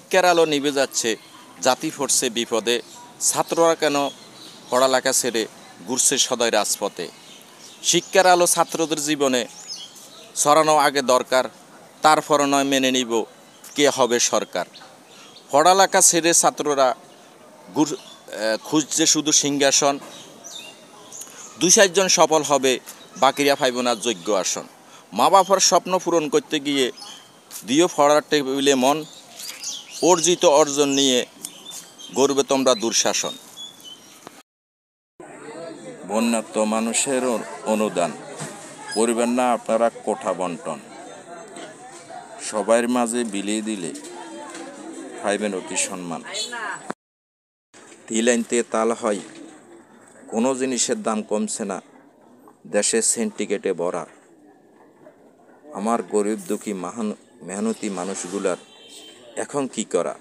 শিক্ষার আলো নিভে যাচ্ছে, জাতি পড়ছে বিপদে, ছাত্ররা কেন পড়ালেখা ছেড়ে ঘুরছে সদাই রাজপথে। শিক্ষার আলো ছাত্রদের জীবনে ছড়ানো আগে দরকার, তারপর নয় মেনে নিব কে হবে সরকার। পড়ালেখা ছেড়ে ছাত্ররা খুঁজছে শুধু সিংহাসন, 2-4 জন সফল হবে, বাকিরা পাইব না যোগ্য আসন। মা বাবার স্বপ্ন পূরণ করতে গিয়ে দিও পড়ার টেবিলে মন, অর্জিত অর্জন নিয়ে গড়বে তোমরা দুঃশাসন। বন্যার্ত মানুষের অনুদান করবেন না আপনারা কোঠা বন্টন, সবার মাঝে বিলিয়ে দিলে পাইবেন অতি সম্মান। তিল আনতে তাল হয়, কোনো জিনিসের দাম কমছে না, দেশের সিন্ডিকেটে ভরা। আমার গরিব দুঃখী মেহনতি মানুষগুলার এখন কি করা।